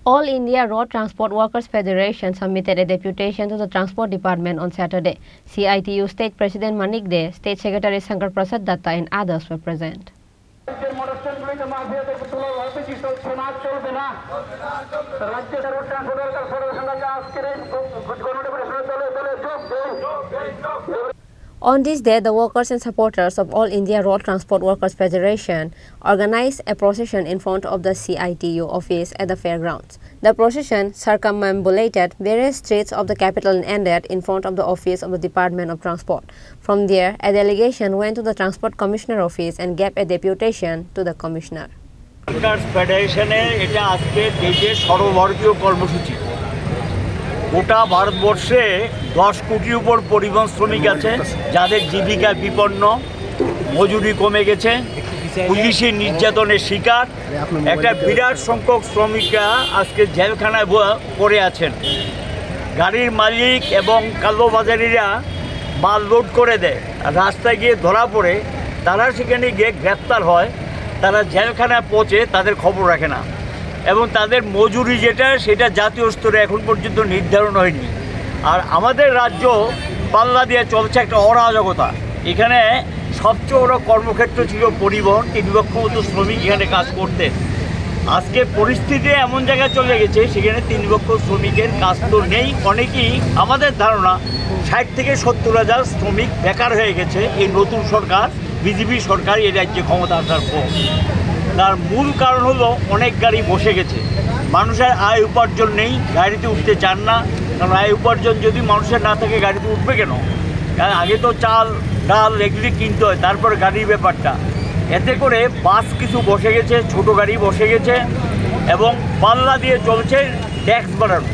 All India Road Transport Workers Federation submitted a deputation to the Transport Department on Saturday. CITU State President Manik De, State Secretary Shankar Prasad Datta and others were present. On this day, the workers and supporters of All India Road Transport Workers Federation organized a procession in front of the CITU office at the fairgrounds. The procession circumambulated various streets of the capital and ended in front of the office of the Department of Transport. From there, a delegation went to the Transport Commissioner office and gave a deputation to the Commissioner. Workers Federation এটা আজকে দেশের সর্বভারতীয় কর্মসূচি। গোটা ভারতবর্ষে 10 কোটির উপর পরিবহন শ্রমিক আছে যাদের জীবিকা বিপন্ন, মজুরি কমে গেছে, পুলিশের নির্যাতনের শিকার। একটা বিরাট সংখ্যক শ্রমিকরা আজকে জেলখানায় পড়ে আছেন। গাড়ির মালিক এবং কালোবাজারিরা মাল লোড করে দেয়, রাস্তায় গিয়ে ধরা পড়ে, তারা সেখানে গিয়ে গ্রেপ্তার হয়, তারা জেলখানায় পৌঁছে তাদের খবর রাখে না এবং তাদের মজুরি যেটা সেটা জাতীয় স্তরে এখন পর্যন্ত নির্ধারণ হয়নি। আর আমাদের রাজ্য পাল্লা দিয়ে চলছে একটা অরাজকতা। এখানে সবচেয়ে বড় কর্মক্ষেত্র ছিল পরিবহন, 3 লক্ষ মতো শ্রমিক এখানে কাজ করতেন। আজকে পরিস্থিতি এমন জায়গায় চলে গেছে সেখানে 3 লক্ষ শ্রমিকের কাজ তো নেই। অনেকেই আমাদের ধারণা 60 থেকে 70 হাজার শ্রমিক বেকার হয়ে গেছে এই নতুন সরকার, বিজেপি সরকার এই রাজ্যে ক্ষমতা আসার পর। তার মূল কারণ হলো অনেক গাড়ি বসে গেছে, মানুষের আয় উপার্জন নেই, গাড়িতে উঠতে চান না। কারণ আয় উপার্জন যদি মানুষের না থাকে গাড়িতে উঠবে কেন? কারণ আগে তো চাল ডাল এগুলি কিনতে হয়, তারপরে গাড়ির ব্যাপারটা। এতে করে বাস কিছু বসে গেছে, ছোট গাড়ি বসে গেছে এবং পাল্লা দিয়ে চলছে ট্যাক্স বাড়ানো।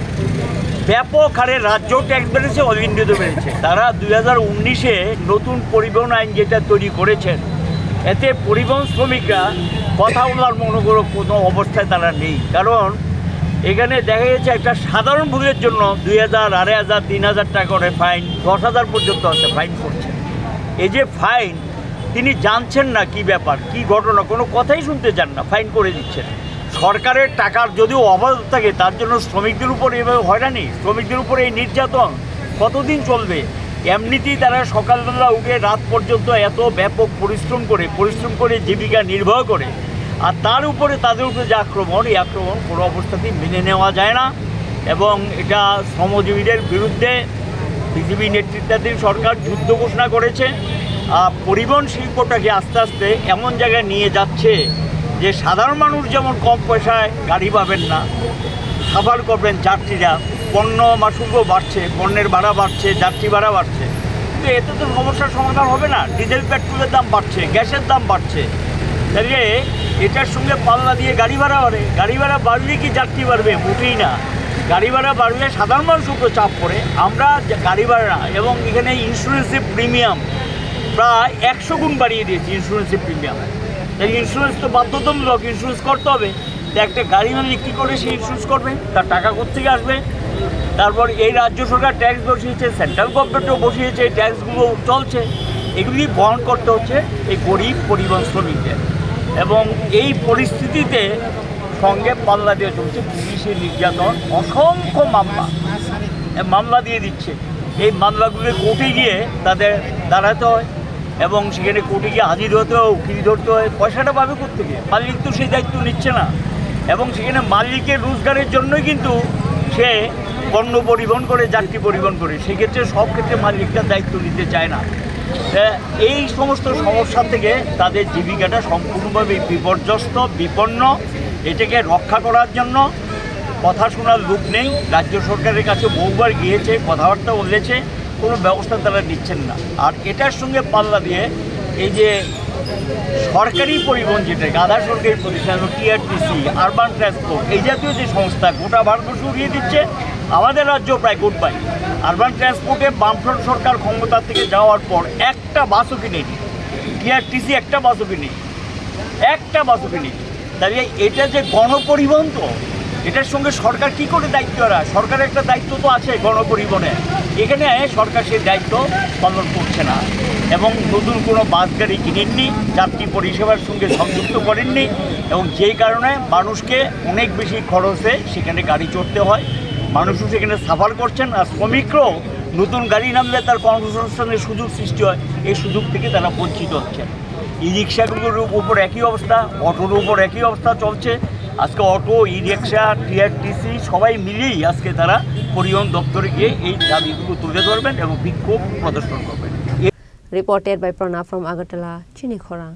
ব্যাপক হারে রাজ্য ট্যাক্স বেড়েছে, অল ইন্ডিয়াতে বেড়েছে। তারা 2019-এ নতুন পরিবহন আইন যেটা তৈরি করেছেন, এতে পরিবহন শ্রমিকরা কথা বলার মনে করো কোনো অবস্থায় তারা নেই। কারণ এখানে দেখা গেছে একটা সাধারণ ভুলের জন্য 2000, 2500, 3000 টাকা করে ফাইন, 10,000 পর্যন্ত আছে ফাইন করছে। এই যে ফাইন, তিনি জানছেন না কি ব্যাপার, কি ঘটনা, কোনো কথাই শুনতে চান না, ফাইন করে দিচ্ছেন। সরকারের টাকার যদিও অভাব থাকে, তার জন্য শ্রমিকদের উপর এভাবে হয়রানি, শ্রমিকদের উপর এই নির্যাতন কতদিন চলবে? এমনিতেই তারা সকালবেলা উঠে রাত পর্যন্ত এত ব্যাপক পরিশ্রম করে জীবিকা নির্বাহ করে, আর তার উপরে তাদের উপরে যে আক্রমণ, এই আক্রমণ কোনো অবস্থাতেই মেনে নেওয়া যায় না এবং এটা শ্রমজীবীদের বিরুদ্ধে বিজেপি নেতৃত্বাধীন সরকার যুদ্ধ ঘোষণা করেছে। পরিবহন শিল্পটাকে আস্তে আস্তে এমন জায়গায় নিয়ে যাচ্ছে যে সাধারণ মানুষ যেমন কম পয়সায় গাড়ি পাবেন না, সাফার করবেন যাত্রীরা, পণ্য মাশুল্য বাড়ছে, পণ্যের ভাড়া বাড়ছে, যাত্রী ভাড়া বাড়ছে, কিন্তু এতে তো সমস্যার সমাধান হবে না। ডিজেল পেট্রোলের দাম বাড়ছে, গ্যাসের দাম বাড়ছে, তাহলে এটার সঙ্গে পাল্লা দিয়ে গাড়ি ভাড়া বাড়ে। গাড়ি ভাড়া বাড়লে কি যাত্রী বাড়বে? মোটেই না। গাড়ি ভাড়া বাড়লে সাধারণ মানুষের উপর চাপ পড়ে। আমরা গাড়ি ভাড়া এবং এখানে ইন্স্যুরেন্সের প্রিমিয়াম প্রায় 100 গুণ বাড়িয়ে দিয়েছি ইন্স্যুরেন্সের প্রিমিয়াম। তাই ইন্স্যুরেন্স তো বাধ্যতামূলক, ইন্স্যুরেন্স করতে হবে। তো একটা গাড়ি মালিক কী করে সে ইন্স্যুরেন্স করবে? তার টাকা কোত্থেকে আসবে? তারপর এই রাজ্য সরকার ট্যাক্স বসিয়েছে, সেন্ট্রাল গভর্নমেন্টও বসিয়েছে, এই ট্যাক্সগুলো চলছে, এগুলি বহন করতে হচ্ছে এই গরিব পরিবহন শ্রমিকদের। এবং এই পরিস্থিতিতে সঙ্গে পাল্লা দিয়ে চলছে পুলিশের নির্যাতন, অসংখ্য মামলা দিয়ে দিচ্ছে। এই মামলাগুলো কোর্টে গিয়ে তাদের দাঁড়াতে হয় এবং সেখানে কোর্টে গিয়ে হাজির হতে হয়, উকিল ধরতে হয়। পয়সাটা পাবে কোত্থেকে? মালিক তো সেই দায়িত্ব নিচ্ছে না এবং সেখানে মালিকের রোজগারের জন্যই কিন্তু সে পণ্য পরিবহন করে, যাত্রী পরিবহন করে। সেক্ষেত্রে সব ক্ষেত্রে মালিকটা দায়িত্ব নিতে চায় না। এই সমস্ত সমস্যা থেকে তাদের জীবিকাটা সম্পূর্ণভাবে বিপর্যস্ত, বিপন্ন। এটাকে রক্ষা করার জন্য কথা শোনার লোক নেই। রাজ্য সরকারের কাছে বহুবার গিয়েছে, কথাবার্তা বলেছে, কোনো ব্যবস্থা তারা নিচ্ছেন না। আর এটার সঙ্গে পাল্লা দিয়ে এই যে সরকারি পরিবহন, যেটা আধা সরকারি প্রতিষ্ঠান, টিআরটিসি, আরবান ট্রান্সপোর্ট, এই জাতীয় যে সংস্থা গোটা ভারতবর্ষ উড়িয়ে দিচ্ছে, আমাদের রাজ্য প্রায় গুড বাই। আরবান ট্রান্সপোর্টে বামফ্রন্ট সরকার ক্ষমতা থেকে যাওয়ার পর একটা বাসও কিনেনি, টিআরটিসি একটা বাসও কিনেনি, তাহলে এটা যে গণপরিবহন, তো এটার সঙ্গে সরকার কি করে দায়িত্ব নেয়? সরকারের একটা দায়িত্ব তো আছে গণপরিবহনে, এখানে সরকার সেই দায়িত্ব পালন করছে না এবং নতুন কোনো বাস গাড়ি কিনেননি, যাত্রী পরিষেবার সঙ্গে সংযুক্ত করেননি। এবং যেই কারণে মানুষকে অনেক বেশি খরচে সেখানে গাড়ি চড়তে হয়, মানুষও সেখানে সাফার করছেন। আর শ্রমিকরাও নতুন গাড়ি নামলে তার কর্মসংস্থানের সুযোগ সৃষ্টি হয়, এই সুযোগ থেকে তারা বঞ্চিত হচ্ছেন। ই রিক্সাগুলোর উপর একই অবস্থা, অটোর উপর একই অবস্থা চলছে। আজকে অটো, ই রিক্সা, টিআরটিসি সবাই মিলেই আজকে তারা পরিবহন দপ্তরে গিয়ে এই দাবিগুলো তুলে ধরবেন এবং বিক্ষোভ প্রদর্শন করবেন। Reported by Pranav from Agartala, Chini, Khorang.